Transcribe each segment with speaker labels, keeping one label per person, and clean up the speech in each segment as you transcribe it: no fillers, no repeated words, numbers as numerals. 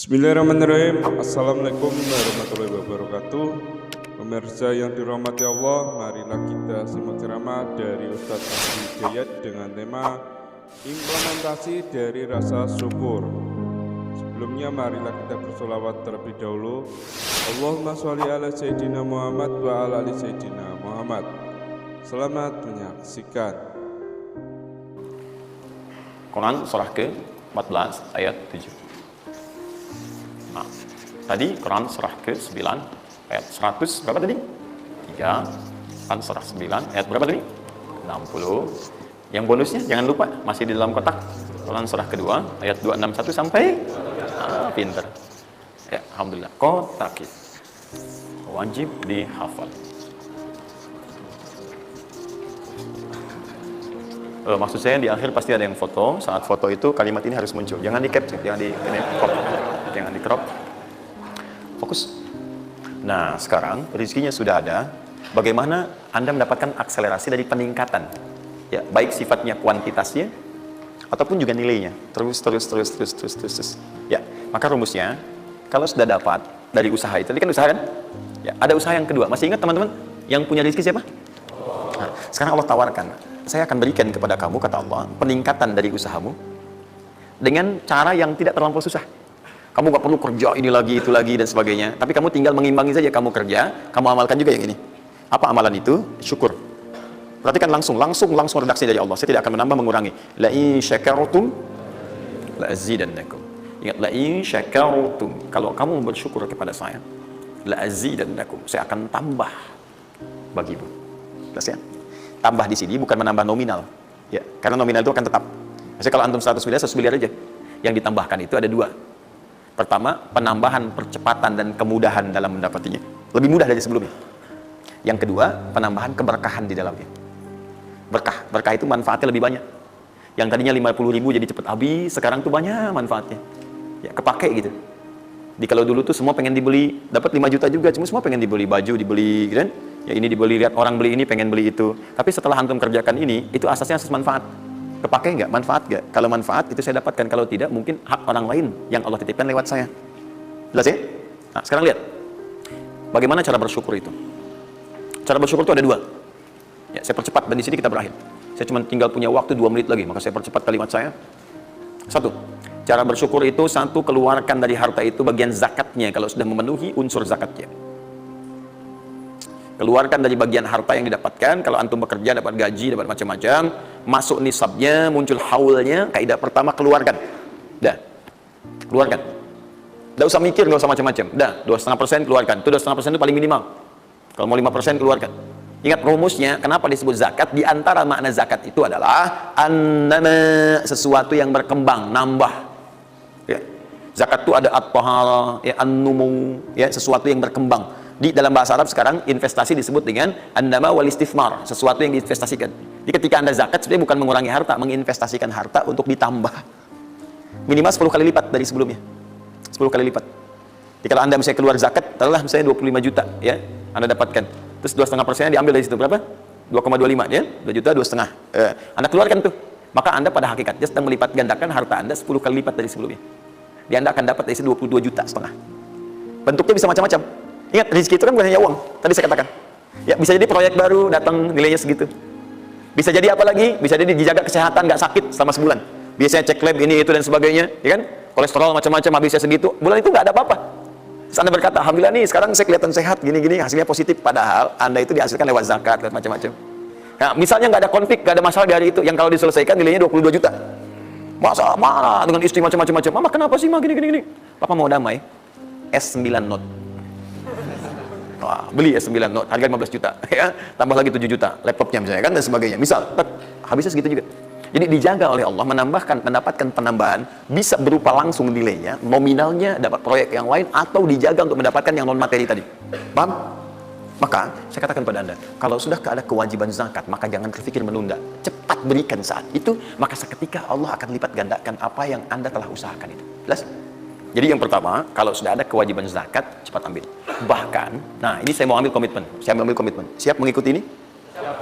Speaker 1: Bismillahirrahmanirrahim. Assalamualaikum warahmatullahi wabarakatuh. Pemirsa yang dirahmati Allah, marilah kita simak ceramah dari Ustadz Abdi Hidayat dengan tema implementasi dari rasa syukur. Sebelumnya marilah kita bersolawat terlebih dahulu. Allahumma sholli ala Sayyidina Muhammad wa ala ali Sayyidina Muhammad. Selamat menyaksikan.
Speaker 2: Quran surah ke-14 ayat 7. Nah, tadi Quran surah ke-9 ayat 100 berapa tadi? 3. Quran surah 9 ayat berapa tadi? 60. Yang bonusnya jangan lupa masih di dalam kotak. Quran surah kedua ayat 261 sampai pinter. Ya, alhamdulillah. Kotak wajib dihafal. Maksud saya di akhir pasti ada yang foto. Saat foto itu kalimat ini harus muncul. Jangan di capture, jangan di crop. Jangan di crop. Fokus. Nah, sekarang rezekinya sudah ada. Bagaimana Anda mendapatkan akselerasi dari peningkatan? Ya, baik sifatnya kuantitasnya ataupun juga nilainya. Terus. Ya, maka rumusnya kalau sudah dapat dari usaha itu, tadi kan usaha kan? Ya, ada usaha yang kedua. Masih ingat teman-teman? Yang punya rezeki siapa? Nah, sekarang Allah tawarkan, saya akan berikan kepada kamu, kata Allah, peningkatan dari usahamu dengan cara yang tidak terlampau susah. Kamu gak perlu kerja ini lagi, itu lagi, dan sebagainya. Tapi kamu tinggal mengimbangi saja. Kamu kerja, kamu amalkan juga yang ini. Apa amalan itu? Syukur. Perhatikan langsung redaksi dari Allah. Saya tidak akan menambah, mengurangi. La in syakartum la azidannakum. Ingat, la in syakartum. Kalau kamu bersyukur kepada saya, la azidannakum. Saya akan tambah bagimu. Jelas ya? Tambah di sini bukan menambah nominal, ya, karena nominal itu akan tetap. Misalnya kalau antum 100 miliar aja, yang ditambahkan itu ada dua. Pertama, penambahan percepatan dan kemudahan dalam mendapatinya, lebih mudah dari sebelumnya. Yang kedua, penambahan keberkahan di dalamnya. Berkah itu manfaatnya lebih banyak. Yang tadinya 50.000 jadi cepat habis, sekarang tuh banyak manfaatnya. Ya, kepake gitu. Di kalau dulu tuh semua pengen dibeli, dapat 5 juta juga, cuma semua pengen dibeli baju, dibeli, kan? Ya ini dibeli, lihat orang beli ini, pengen beli itu. Tapi setelah antum kerjakan ini, itu asasnya asas manfaat. Kepake nggak? Manfaat nggak? Kalau manfaat itu saya dapatkan, kalau tidak mungkin hak orang lain yang Allah titipkan lewat saya. Jelas ya? Nah, sekarang lihat bagaimana cara bersyukur itu. Cara bersyukur itu ada dua. Ya, saya percepat dan di sini kita berakhir. Saya cuma tinggal punya waktu 2 menit lagi, maka saya percepat kalimat saya. 1. Cara bersyukur itu 1, keluarkan dari harta itu bagian zakatnya kalau sudah memenuhi unsur zakatnya. Keluarkan dari bagian harta yang didapatkan. Kalau antum bekerja dapat gaji, dapat macam-macam, masuk nisabnya, muncul haulnya, kaidah pertama keluarkan. Dah, keluarkan. Tidak usah mikir, nggak usah macam-macam. Dah, 2,5% keluarkan. Itu 2,5% itu paling minimal. Kalau mau 5% keluarkan. Ingat rumusnya, kenapa disebut zakat? Di antara makna zakat itu adalah annama, sesuatu yang berkembang, nambah. Ya. Zakat itu ada at-tahara, ya, an-numu, ya, sesuatu yang berkembang. Di dalam bahasa Arab sekarang investasi disebut dengan an-nama wal istifmar, sesuatu yang diinvestasikan. Jadi ketika Anda zakat sebenarnya bukan mengurangi harta, menginvestasikan harta untuk ditambah. Minimal 10 kali lipat dari sebelumnya. 10 kali lipat. Jadi kalau Anda misalnya keluar zakat, taruhlah misalnya 25 juta, ya, Anda dapatkan. Terus 2,5% diambil dari situ berapa? 2,25, ya, 2 juta 2,5. Anda keluarkan tuh. Maka Anda pada hakikatnya sedang melipat gandakan harta Anda 10 kali lipat dari sebelumnya. Jadi Anda akan dapat dari situ 22 juta setengah. Bentuknya bisa macam-macam. Ingat, rezeki itu kan bukan hanya uang. Tadi saya katakan. Ya, bisa jadi proyek baru datang nilainya segitu. Bisa jadi apa lagi? Bisa jadi dijaga kesehatan, nggak sakit selama sebulan. Biasanya cek lab ini itu dan sebagainya, ya kan? Kolesterol macam-macam habisnya segitu. Bulan itu nggak ada apa-apa. Terus Anda berkata, alhamdulillah nih sekarang saya kelihatan sehat, gini-gini, hasilnya positif. Padahal Anda itu dihasilkan lewat zakat, lewat macam-macam. Nah, misalnya nggak ada konflik, nggak ada masalah di hari itu, yang kalau diselesaikan nilainya 22 juta. Masa marah dengan istri macam-macam. Mama kenapa sih, Ma, gini-gini? Papa mau damai. S9 Note. Wah, beli S9 Note, harga 15 juta, ya, tambah lagi 7 juta, laptopnya misalnya kan, dan sebagainya. Misal, habisnya segitu juga. Jadi dijaga oleh Allah, mendapatkan penambahan, bisa berupa langsung nilainya, nominalnya, dapat proyek yang lain, atau dijaga untuk mendapatkan yang non materi tadi. Paham? Maka, saya katakan pada Anda, kalau sudah ada kewajiban zakat, maka jangan berpikir menunda. Cepat berikan saat itu, maka seketika Allah akan lipat gandakan apa yang Anda telah usahakan itu. Jelas? Jadi yang pertama, kalau sudah ada kewajiban zakat, cepat ambil. Bahkan, nah ini saya mau ambil komitmen. Saya ambil komitmen. Siap mengikuti ini?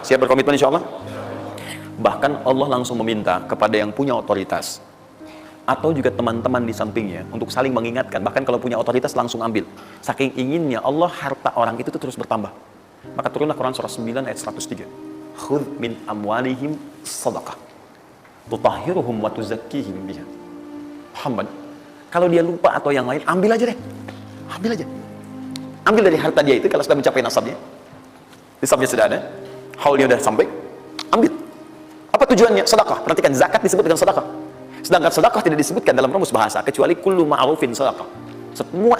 Speaker 2: Siap berkomitmen insya Allah? Bahkan Allah langsung meminta kepada yang punya otoritas atau juga teman-teman di sampingnya untuk saling mengingatkan. Bahkan kalau punya otoritas langsung ambil. Saking inginnya Allah harta orang itu tuh terus bertambah. Maka turunlah Quran surah 9 ayat 103. Khudh min amwalihim sadaqah tutahhiruhum wa tuzakkihim biha. Muhammad, kalau dia lupa atau yang lain, ambil aja deh. Ambil aja. Ambil dari harta dia itu kalau sudah mencapai nasabnya. Nisabnya sudah ada, haulnya sudah sampai, ambil. Apa tujuannya? Sedekah. Perhatikan, zakat disebut dengan sedekah. Sedangkan sedekah tidak disebutkan dalam rumus bahasa kecuali kullu ma'rufin sedekah.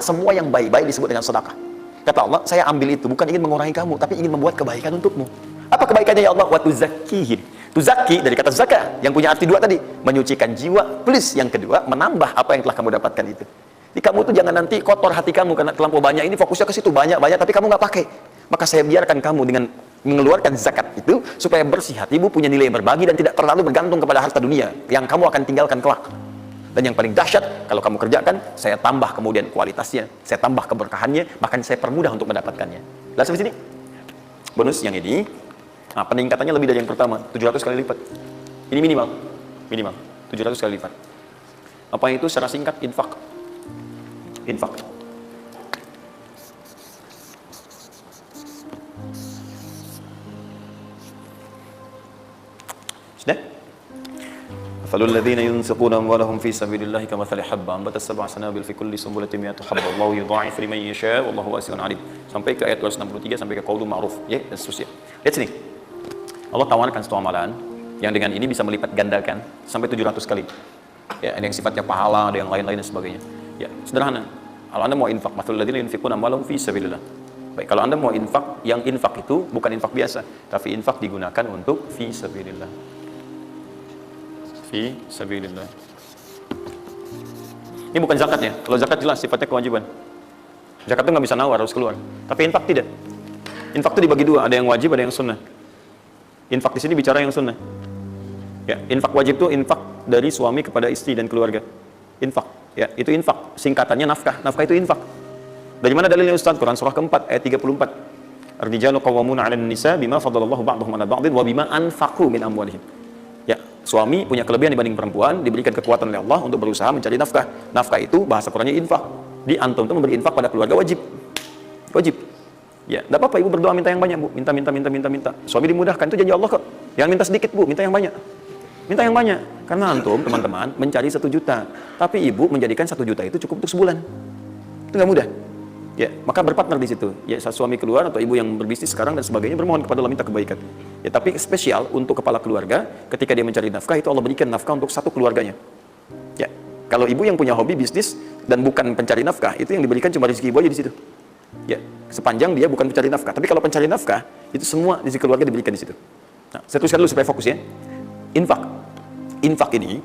Speaker 2: Semua yang baik-baik disebut dengan sedekah. Kata Allah, saya ambil itu bukan ingin mengurangi kamu, tapi ingin membuat kebaikan untukmu. Apa kebaikannya ya Allah? Wa tuzakkihim. Tuzakki dari kata zakat yang punya arti dua tadi, menyucikan jiwa, plus yang kedua menambah apa yang telah kamu dapatkan itu. Jadi kamu tuh jangan nanti kotor hati kamu karena terlampau banyak, ini fokusnya ke situ banyak tapi kamu nggak pakai. Maka saya biarkan kamu dengan mengeluarkan zakat itu supaya bersih hatimu, punya nilai berbagi dan tidak terlalu bergantung kepada harta dunia yang kamu akan tinggalkan kelak. Dan yang paling dahsyat, kalau kamu kerjakan, saya tambah kemudian kualitasnya, saya tambah keberkahannya, bahkan saya permudah untuk mendapatkannya. Lihat sampai sini. Bonus yang ini, nah, peningkatannya lebih dari yang pertama, 700 kali lipat. Ini minimal 700 kali lipat. Apa itu secara singkat? Infak. Sudah? Falul ladzina yunfiquna amwalahum fi sabilillahi kamathali habba ambatat sab'a sanabil fi kulli sunbulatin mi'atu habba Allahu yudha'ifu liman yasha wallahu wasi'un 'alim. Sampai ke ayat 263 sampai ke qaulul ma'ruf, ya, dan seterusnya. Lihat sini. Allah tawarkan satu amalan yang dengan ini bisa melipat gandakan sampai 700 kali. Ya, ada yang sifatnya pahala, ada yang lain-lain dan sebagainya. Ya, sederhana. Kalau Anda mau infak, mathalul ladzina yunfiquna amwalahum fi sabilillah. Baik, kalau Anda mau infak, yang infak itu bukan infak biasa, tapi infak digunakan untuk fi sabilillah. Fi sabilillah. Ini bukan zakatnya. Kalau zakat jelas sifatnya kewajiban. Zakat itu nggak bisa nawar, harus keluar. Tapi infak tidak. Infak itu dibagi dua, ada yang wajib, ada yang sunnah. Infak di sini bicara yang sunnah. Ya, infak wajib itu infak dari suami kepada istri dan keluarga. Infak, ya, itu infak. Singkatannya nafkah. Nafkah itu infak. Dari mana dalilnya Ustaz? Quran surah keempat ayat 34. Ar-rijalu qawwamuna 'alan nisa bima faddalallahu ba'dahum 'ala ba'din wa bima anfaqu min amwalihim. Ya, suami punya kelebihan dibanding perempuan, diberikan kekuatan oleh Allah untuk berusaha mencari nafkah. Nafkah itu bahasa Qurannya infak. Di antum itu memberi infak pada keluarga wajib. Wajib. Ya, enggak apa-apa ibu berdoa minta yang banyak, Bu. Minta. Suami dimudahkan, itu janji Allah kok. Yang minta sedikit, Bu, minta yang banyak. Minta yang banyak. Karena antum, teman-teman, mencari 1 juta. Tapi ibu menjadikan 1 juta itu cukup untuk sebulan. Itu nggak mudah. Ya, maka berpartner di situ. Ya, saat suami keluar atau ibu yang berbisnis sekarang dan sebagainya bermohon kepada Allah minta kebaikan. Ya, tapi spesial untuk kepala keluarga, ketika dia mencari nafkah itu Allah berikan nafkah untuk satu keluarganya. Ya, kalau ibu yang punya hobi bisnis dan bukan pencari nafkah, itu yang diberikan cuma rezeki ibu aja di situ. Ya, sepanjang dia bukan pencari nafkah. Tapi kalau pencari nafkah, itu semua rezeki keluarga diberikan di situ. Nah, saya tuliskan dulu supaya fokus ya. Infak. Infak ini,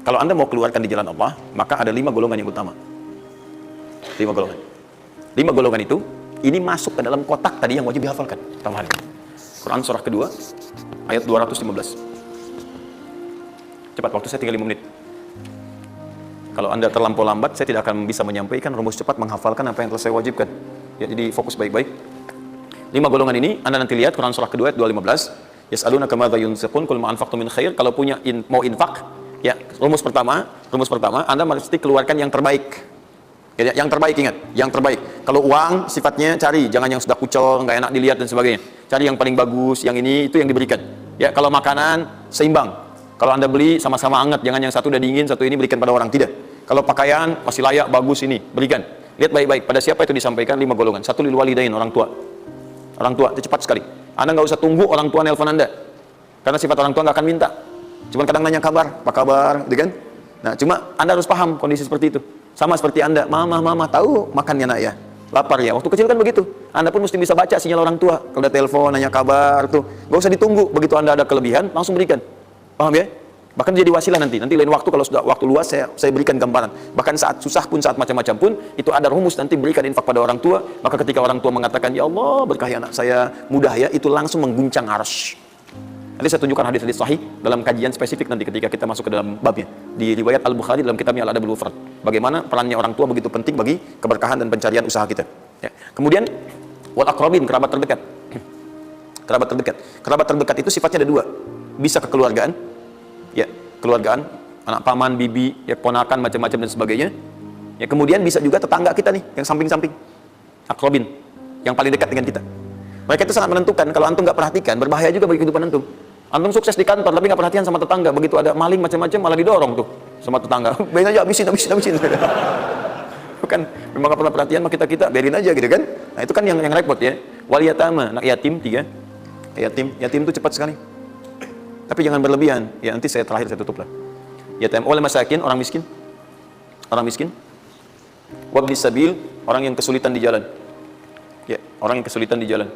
Speaker 2: kalau Anda mau keluarkan di jalan Allah, maka ada 5 golongan yang utama. 5 golongan. 5 golongan itu, ini masuk ke dalam kotak tadi yang wajib dihafalkan. Tambahan. Quran surah kedua, ayat 215. Cepat, waktu saya tinggal 5 menit. Kalau Anda terlampau lambat, saya tidak akan bisa menyampaikan rumus cepat menghafalkan apa yang telah saya wajibkan. Ya, jadi fokus baik-baik. 5 golongan ini, Anda nanti lihat Quran surah kedua, ayat 215. Yas'alunaka madza yunfiqun qul ma anfaqtum min khair. Kalau punya mau infak, ya, rumus pertama, Anda mesti keluarkan yang terbaik. Ya, yang terbaik, ingat, yang terbaik. Kalau uang sifatnya cari, jangan yang sudah kucel, nggak enak dilihat dan sebagainya. Cari yang paling bagus, yang ini itu yang diberikan. Ya, kalau makanan seimbang. Kalau Anda beli sama-sama hangat, jangan yang satu udah dingin, satu ini berikan pada orang, tidak. Kalau pakaian masih layak, bagus ini, berikan. Lihat baik-baik pada siapa itu disampaikan 5 golongan. 1 lil walidain, orang tua. Orang tua itu cepat sekali. Anda nggak usah tunggu orang tua nelpon Anda. Karena sifat orang tua nggak akan minta. Cuma kadang nanya kabar, apa kabar, gitu kan? Nah, cuma Anda harus paham kondisi seperti itu. Sama seperti Anda, mama tahu makannya nak ya, lapar ya. Waktu kecil kan begitu. Anda pun mesti bisa baca sinyal orang tua. Kalau ada telepon, nanya kabar tuh, nggak usah ditunggu. Begitu Anda ada kelebihan, langsung berikan. Paham ya? Bahkan jadi wasilah nanti lain waktu kalau sudah waktu luas saya berikan gambaran. Bahkan saat susah pun, saat macam-macam pun, itu ada rumus nanti berikan infak pada orang tua. Maka ketika orang tua mengatakan, ya Allah berkahi anak saya mudah ya, itu langsung mengguncang arsy. Nanti saya tunjukkan hadis-hadis sahih dalam kajian spesifik nanti ketika kita masuk ke dalam babnya. Di riwayat Al-Bukhari dalam kitabnya Al-Adabul Mufrad. Bagaimana perannya orang tua begitu penting bagi keberkahan dan pencarian usaha kita. Ya. Kemudian, wal aqrabin, kerabat terdekat. Kerabat terdekat. Kerabat terdekat itu sifatnya ada 2. Bisa kekeluargaan. Ya, keluargaan, anak paman, bibi, ya ponakan, macam-macam dan sebagainya. Ya kemudian bisa juga tetangga kita nih, yang samping-samping, akrobin, yang paling dekat dengan kita. Mereka itu sangat menentukan. Kalau antum nggak perhatikan, berbahaya juga bagi kehidupan antum. Antum sukses di kantor, tapi nggak perhatian sama tetangga. Begitu ada maling macam-macam, malah didorong tuh sama tetangga. Biarin aja, habisin. Kan memang nggak pernah perhatian sama kita, biarin aja gitu kan. Nah itu kan yang repot ya. Wal yatama, anak yatim 3. Yatim itu cepat sekali. Tapi jangan berlebihan. Ya nanti saya tutup lah. Yatim wal masakin, orang miskin. Wabnis sabil, orang yang kesulitan di jalan. Ya, orang yang kesulitan di jalan.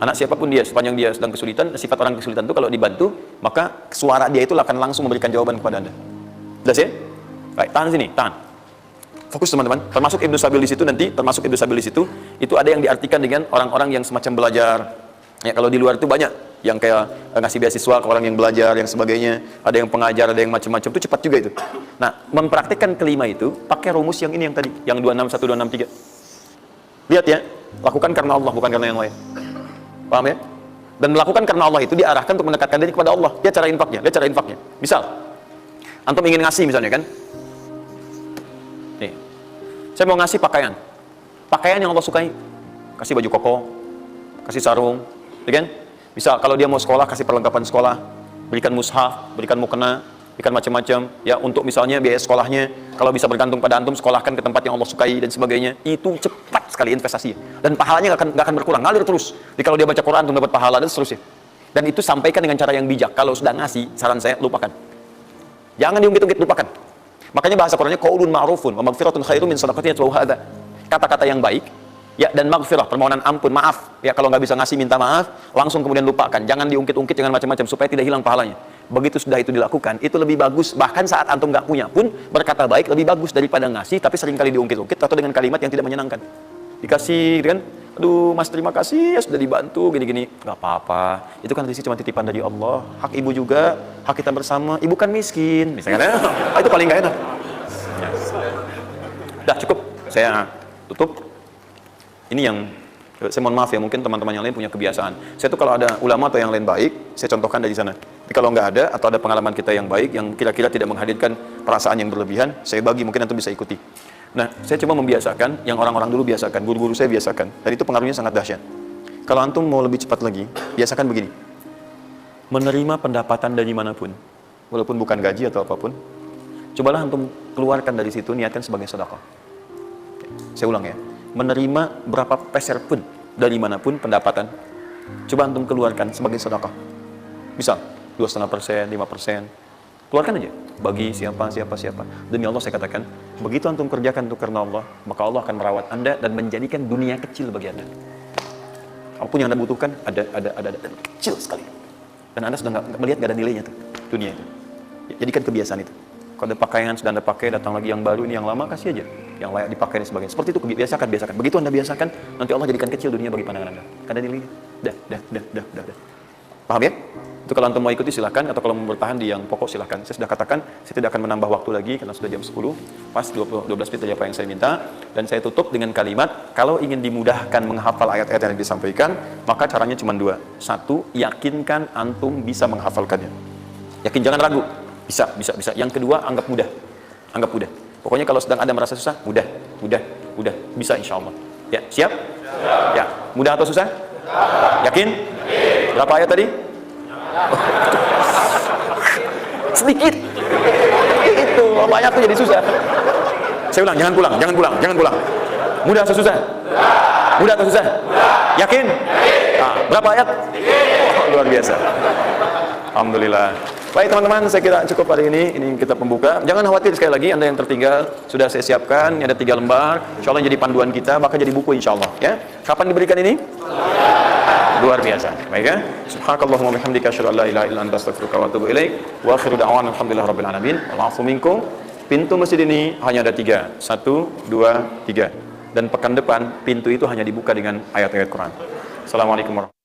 Speaker 2: Anak siapapun dia, sepanjang dia sedang kesulitan, sifat orang kesulitan itu kalau dibantu, maka suara dia itu akan langsung memberikan jawaban kepada Anda. Jelas ya? Baik, tahan sini, tahan. Fokus teman-teman. Termasuk Ibnu Sabil di situ nanti, itu ada yang diartikan dengan orang-orang yang semacam belajar. Ya, kalau di luar itu banyak yang kayak ngasih beasiswa ke orang yang belajar, yang sebagainya. Ada yang pengajar, ada yang macam-macam, itu cepat juga itu. Nah, mempraktikkan kelima itu pakai rumus yang ini yang tadi, yang 261 263. Lihat ya, lakukan karena Allah, bukan karena yang lain. Paham ya? Dan melakukan karena Allah itu diarahkan untuk mendekatkan diri kepada Allah. Lihat cara infaknya. Misal, antum ingin ngasih misalnya kan? Nih, saya mau ngasih pakaian yang Allah sukai. Kasih baju koko, kasih sarung, ya kan? Misal kalau dia mau sekolah, kasih perlengkapan sekolah, berikan mushaf, berikan mukena, berikan macam-macam. Ya untuk misalnya biaya sekolahnya, kalau bisa bergantung pada antum, sekolahkan ke tempat yang Allah sukai dan sebagainya. Itu cepat sekali investasi. Dan pahalanya nggak akan berkurang, ngalir terus. Jadi kalau dia baca Quran, antum dapat pahala dan seterusnya. Dan itu sampaikan dengan cara yang bijak. Kalau sudah ngasih, saran saya lupakan. Jangan diungkit-ungkit, lupakan. Makanya bahasa Qurannya qaulun ma'rufun wa maghfiratun khairum min shadaqatin yatba'uha adza. Kata-kata yang baik, ya, dan maghfirah, permohonan ampun, maaf. Ya kalau nggak bisa ngasih, minta maaf, langsung kemudian lupakan. Jangan diungkit-ungkit, jangan macam-macam supaya tidak hilang pahalanya. Begitu sudah itu dilakukan, itu lebih bagus. Bahkan saat antum nggak punya pun berkata baik lebih bagus daripada ngasih tapi seringkali diungkit-ungkit atau dengan kalimat yang tidak menyenangkan. Dikasih gitu kan, aduh mas terima kasih ya sudah dibantu gini-gini. Nggak apa-apa, itu kan rezeki cuma titipan dari Allah. Hak ibu juga, hak kita bersama. Ibu kan miskin misalnya. Itu paling nggak enak ya. Dah cukup, saya tutup. Ini yang saya mohon maaf ya, mungkin teman-teman yang lain punya kebiasaan. Saya tuh kalau ada ulama atau yang lain baik, saya contohkan dari sana. Tapi kalau nggak ada atau ada pengalaman kita yang baik yang kira-kira tidak menghadirkan perasaan yang berlebihan, saya bagi, mungkin antum bisa ikuti. Nah, saya coba membiasakan yang orang-orang dulu biasakan, guru-guru saya biasakan, dan itu pengaruhnya sangat dahsyat. Kalau antum mau lebih cepat lagi, biasakan begini. Menerima pendapatan dari manapun, walaupun bukan gaji atau apapun, cobalah antum keluarkan dari situ, niatkan sebagai sedekah. Saya ulang ya, menerima berapa peser pun dari manapun pendapatan, coba antum keluarkan sebagai sedekah. Misal 2,5%, 5%, keluarkan aja, bagi siapa. Demi Allah saya katakan, begitu antum kerjakan itu karena Allah, maka Allah akan merawat anda dan menjadikan dunia kecil bagi anda. Apapun yang anda butuhkan, ada kecil sekali. Dan anda sudah melihat gak ada nilainya tuh, dunia itu. Ya, jadikan kebiasaan itu. Kalau ada pakaian sudah anda pakai, datang lagi yang baru, ini yang lama kasih aja, yang layak dipakai dan sebagainya. Seperti itu biasakan. Begitu anda biasakan, nanti Allah jadikan kecil dunia bagi pandangan anda. Gak ada nilainya. Dah. Paham ya? Itu kalau antum mau ikuti silahkan, atau kalau mau bertahan di yang pokok silahkan. Saya sudah katakan, saya tidak akan menambah waktu lagi karena sudah jam 10, pas 12 menit dari apa yang saya minta. Dan saya tutup dengan kalimat, kalau ingin dimudahkan menghafal ayat-ayat yang disampaikan, maka caranya cuma 2. 1, yakinkan antum bisa menghafalkannya. Yakin, jangan ragu. Bisa. Yang kedua, anggap mudah. Pokoknya kalau sedang ada merasa susah, mudah. Bisa insya Allah. Ya, siap? Ya, mudah atau susah? Yakin? Berapa ayat tadi? Sedikit. Itu banyak tuh jadi susah. Saya ulang, jangan pulang. Mudah atau susah? Yakin? Nah, berapa ayat? Luar biasa. Alhamdulillah. Baik teman-teman, saya kira cukup hari ini kita pembuka. Jangan khawatir, sekali lagi Anda yang tertinggal sudah saya siapkan, ini ada 3 lembar. Insya Allah jadi panduan kita, bahkan jadi buku insya Allah ya. Kapan diberikan ini? Luar biasa. Baik ya. Subhanakallahumma bihamdika asyhadu an la ilaha illa anta astaghfiruka wa atubu ilaik. Wa akhiru da'wana alhamdulillahirabbil alamin. Wal 'afu minkum. Pintu masjid ini hanya ada 3. 1, 2, 3. Dan pekan depan pintu itu hanya dibuka dengan ayat-ayat Quran. Assalamualaikum warahmatullahi wabarakatuh.